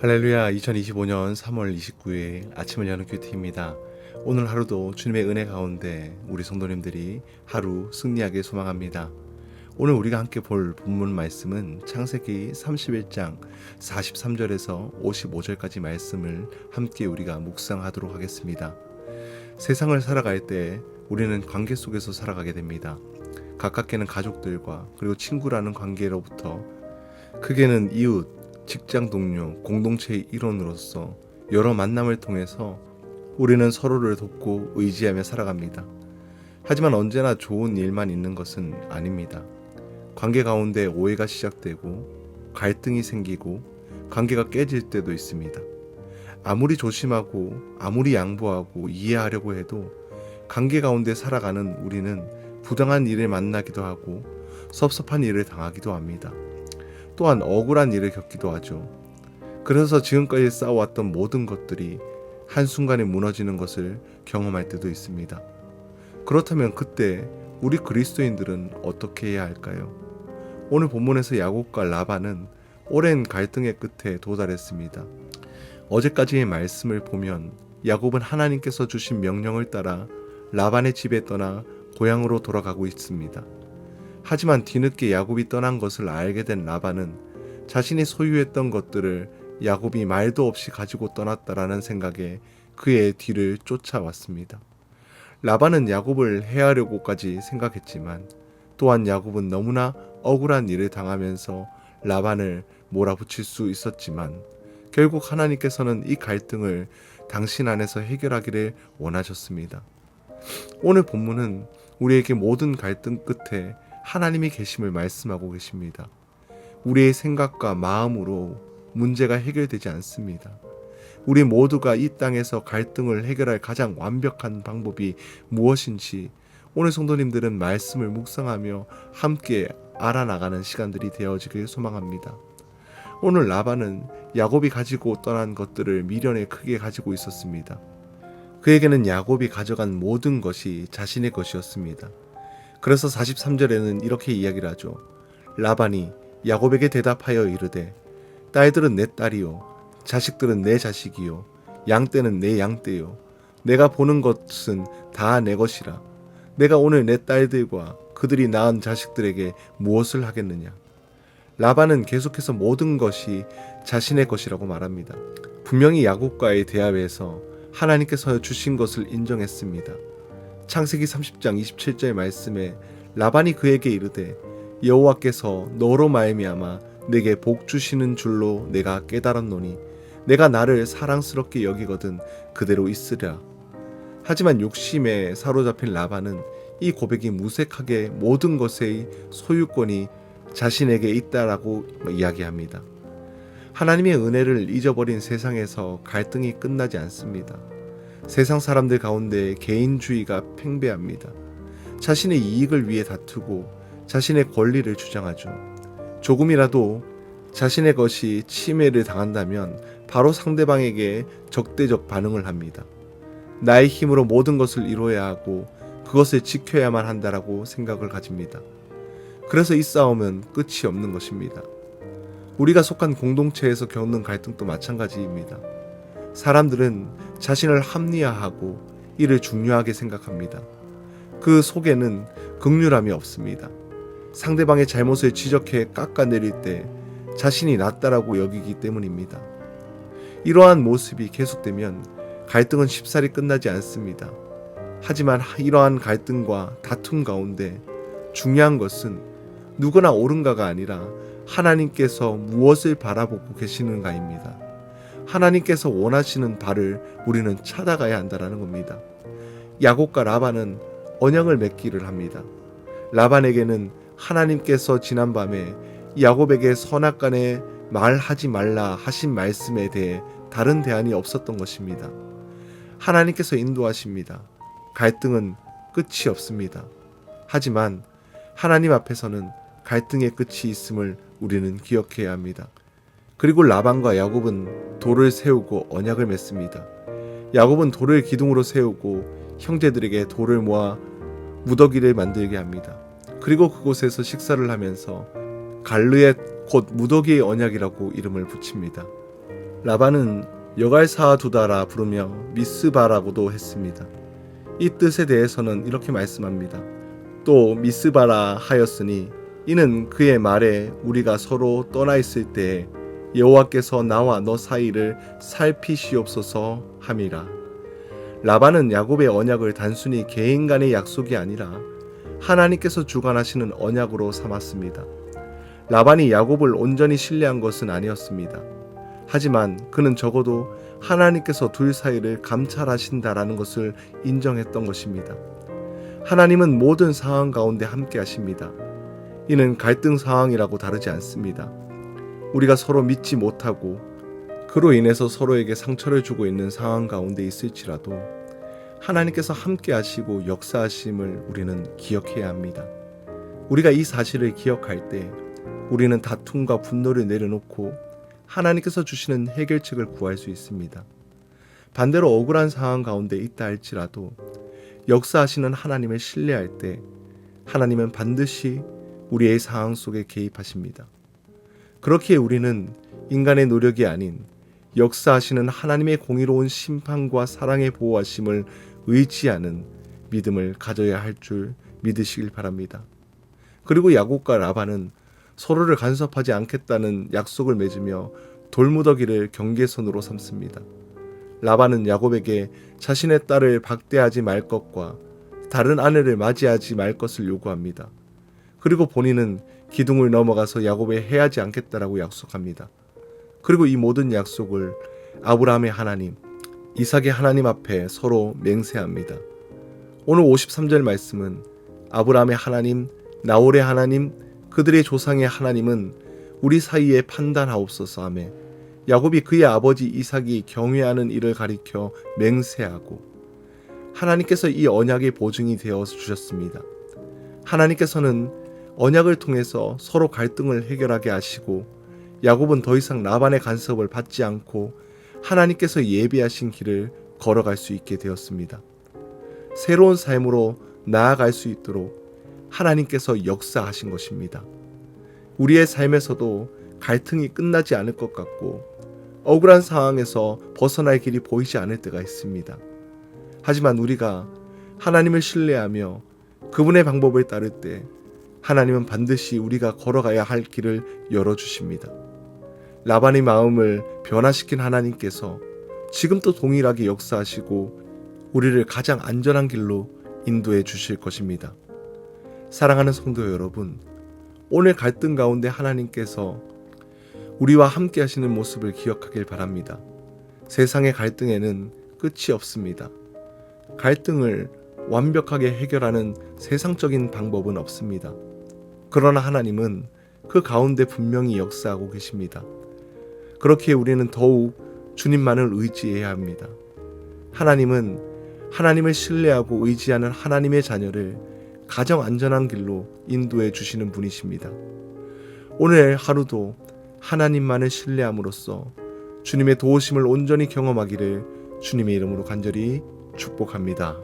할렐루야. 2025년 3월 29일 아침을 여는 큐티입니다. 오늘 하루도 주님의 은혜 가운데 우리 성도님들이 하루 승리하게 소망합니다. 오늘 우리가 함께 볼 본문 말씀은 창세기 31장 43절에서 55절까지 말씀을 함께 우리가 묵상하도록 하겠습니다. 세상을 살아갈 때 우리는 관계 속에서 살아가게 됩니다. 가깝게는 가족들과 그리고 친구라는 관계로부터 크게는 이웃, 직장 동료, 공동체의 일원으로서 여러 만남을 통해서 우리는 서로를 돕고 의지하며 살아갑니다. 하지만 언제나 좋은 일만 있는 것은 아닙니다. 관계 가운데 오해가 시작되고 갈등이 생기고 관계가 깨질 때도 있습니다. 아무리 조심하고 아무리 양보하고 이해하려고 해도 관계 가운데 살아가는 우리는 부당한 일을 만나기도 하고 섭섭한 일을 당하기도 합니다. 또한 억울한 일을 겪기도 하죠. 그래서 지금까지 쌓아왔던 모든 것들이 한순간에 무너지는 것을 경험할 때도 있습니다. 그렇다면 그때 우리 그리스도인들은 어떻게 해야 할까요? 오늘 본문에서 야곱과 라반은 오랜 갈등의 끝에 도달했습니다. 어제까지의 말씀을 보면 야곱은 하나님께서 주신 명령을 따라 라반의 집에 떠나 고향으로 돌아가고 있습니다. 하지만 뒤늦게 야곱이 떠난 것을 알게 된 라반은 자신이 소유했던 것들을 야곱이 말도 없이 가지고 떠났다라는 생각에 그의 뒤를 쫓아왔습니다. 라반은 야곱을 해하려고까지 생각했지만 또한 야곱은 너무나 억울한 일을 당하면서 라반을 몰아붙일 수 있었지만 결국 하나님께서는 이 갈등을 당신 안에서 해결하기를 원하셨습니다. 오늘 본문은 우리에게 모든 갈등 끝에 하나님이 계심을 말씀하고 계십니다. 우리의 생각과 마음으로 문제가 해결되지 않습니다. 우리 모두가 이 땅에서 갈등을 해결할 가장 완벽한 방법이 무엇인지 오늘 성도님들은 말씀을 묵상하며 함께 알아나가는 시간들이 되어지길 소망합니다. 오늘 라반은 야곱이 가지고 떠난 것들을 미련에 크게 가지고 있었습니다. 그에게는 야곱이 가져간 모든 것이 자신의 것이었습니다. 그래서 43절에는 이렇게 이야기를 하죠. 라반이 야곱에게 대답하여 이르되 딸들은 내 딸이요 자식들은 내 자식이요 양떼는 내 양떼요 내가 보는 것은 다 내 것이라 내가 오늘 내 딸들과 그들이 낳은 자식들에게 무엇을 하겠느냐. 라반은 계속해서 모든 것이 자신의 것이라고 말합니다. 분명히 야곱과의 대화에서 하나님께서 주신 것을 인정했습니다. 창세기 30장 27절 말씀에 라반이 그에게 이르되 여호와께서 너로 말미암아 내게 복 주시는 줄로 내가 깨달았노니 내가 나를 사랑스럽게 여기거든 그대로 있으랴. 하지만 욕심에 사로잡힌 라반은 이 고백이 무색하게 모든 것의 소유권이 자신에게 있다라고 이야기합니다. 하나님의 은혜를 잊어버린 세상에서 갈등이 끝나지 않습니다. 세상 사람들 가운데 개인주의가 팽배합니다. 자신의 이익을 위해 다투고 자신의 권리를 주장하죠. 조금이라도 자신의 것이 침해를 당한다면 바로 상대방에게 적대적 반응을 합니다. 나의 힘으로 모든 것을 이루어야 하고 그것을 지켜야만 한다라고 생각을 가집니다. 그래서 이 싸움은 끝이 없는 것입니다. 우리가 속한 공동체에서 겪는 갈등도 마찬가지입니다. 사람들은 자신을 합리화하고 이를 중요하게 생각합니다. 그 속에는 긍휼함이 없습니다. 상대방의 잘못을 지적해 깎아내릴 때 자신이 낫다라고 여기기 때문입니다. 이러한 모습이 계속되면 갈등은 쉽사리 끝나지 않습니다. 하지만 이러한 갈등과 다툼 가운데 중요한 것은 누구나 옳은가가 아니라 하나님께서 무엇을 바라보고 계시는가입니다. 하나님께서 원하시는 바를 우리는 찾아가야 한다는 겁니다. 야곱과 라반은 언약을 맺기를 합니다. 라반에게는 하나님께서 지난밤에 야곱에게 선악간에 말하지 말라 하신 말씀에 대해 다른 대안이 없었던 것입니다. 하나님께서 인도하십니다. 갈등은 끝이 없습니다. 하지만 하나님 앞에서는 갈등의 끝이 있음을 우리는 기억해야 합니다. 그리고 라반과 야곱은 돌을 세우고 언약을 맺습니다. 야곱은 돌을 기둥으로 세우고 형제들에게 돌을 모아 무더기를 만들게 합니다. 그리고 그곳에서 식사를 하면서 갈르엣 곧 무더기의 언약이라고 이름을 붙입니다. 라반은 여갈사아 두다라 부르며 미스바라고도 했습니다. 이 뜻에 대해서는 이렇게 말씀합니다. 또 미스바라 하였으니 이는 그의 말에 우리가 서로 떠나 있을 때에 여호와께서 나와 너 사이를 살피시옵소서 함이라. 라반은 야곱의 언약을 단순히 개인 간의 약속이 아니라 하나님께서 주관하시는 언약으로 삼았습니다. 라반이 야곱을 온전히 신뢰한 것은 아니었습니다. 하지만 그는 적어도 하나님께서 둘 사이를 감찰하신다라는 것을 인정했던 것입니다. 하나님은 모든 상황 가운데 함께 하십니다. 이는 갈등 상황이라고 다르지 않습니다. 우리가 서로 믿지 못하고 그로 인해서 서로에게 상처를 주고 있는 상황 가운데 있을지라도 하나님께서 함께 하시고 역사하심을 우리는 기억해야 합니다. 우리가 이 사실을 기억할 때 우리는 다툼과 분노를 내려놓고 하나님께서 주시는 해결책을 구할 수 있습니다. 반대로 억울한 상황 가운데 있다 할지라도 역사하시는 하나님을 신뢰할 때 하나님은 반드시 우리의 상황 속에 개입하십니다. 그렇기에 우리는 인간의 노력이 아닌 역사하시는 하나님의 공의로운 심판과 사랑의 보호하심을 의지하는 믿음을 가져야 할 줄 믿으시길 바랍니다. 그리고 야곱과 라반은 서로를 간섭하지 않겠다는 약속을 맺으며 돌무더기를 경계선으로 삼습니다. 라반은 야곱에게 자신의 딸을 박대하지 말 것과 다른 아내를 맞이하지 말 것을 요구합니다. 그리고 본인은 기둥을 넘어가서 야곱에 해하지 않겠다라고 약속합니다. 그리고 이 모든 약속을 아브라함의 하나님, 이삭의 하나님 앞에 서로 맹세합니다. 오늘 53절 말씀은 아브라함의 하나님, 나홀의 하나님, 그들의 조상의 하나님은 우리 사이에 판단하옵소서 하며 야곱이 그의 아버지 이삭이 경외하는 일을 가리켜 맹세하고 하나님께서 이 언약의 보증이 되어 주셨습니다. 하나님께서는 언약을 통해서 서로 갈등을 해결하게 하시고 야곱은 더 이상 라반의 간섭을 받지 않고 하나님께서 예비하신 길을 걸어갈 수 있게 되었습니다. 새로운 삶으로 나아갈 수 있도록 하나님께서 역사하신 것입니다. 우리의 삶에서도 갈등이 끝나지 않을 것 같고 억울한 상황에서 벗어날 길이 보이지 않을 때가 있습니다. 하지만 우리가 하나님을 신뢰하며 그분의 방법을 따를 때 하나님은 반드시 우리가 걸어가야 할 길을 열어주십니다. 라반의 마음을 변화시킨 하나님께서 지금도 동일하게 역사하시고 우리를 가장 안전한 길로 인도해 주실 것입니다. 사랑하는 성도 여러분, 오늘 갈등 가운데 하나님께서 우리와 함께 하시는 모습을 기억하길 바랍니다. 세상의 갈등에는 끝이 없습니다. 갈등을 완벽하게 해결하는 세상적인 방법은 없습니다. 그러나 하나님은 그 가운데 분명히 역사하고 계십니다. 그렇기에 우리는 더욱 주님만을 의지해야 합니다. 하나님은 하나님을 신뢰하고 의지하는 하나님의 자녀를 가장 안전한 길로 인도해 주시는 분이십니다. 오늘 하루도 하나님만을 신뢰함으로써 주님의 도우심을 온전히 경험하기를 주님의 이름으로 간절히 축복합니다.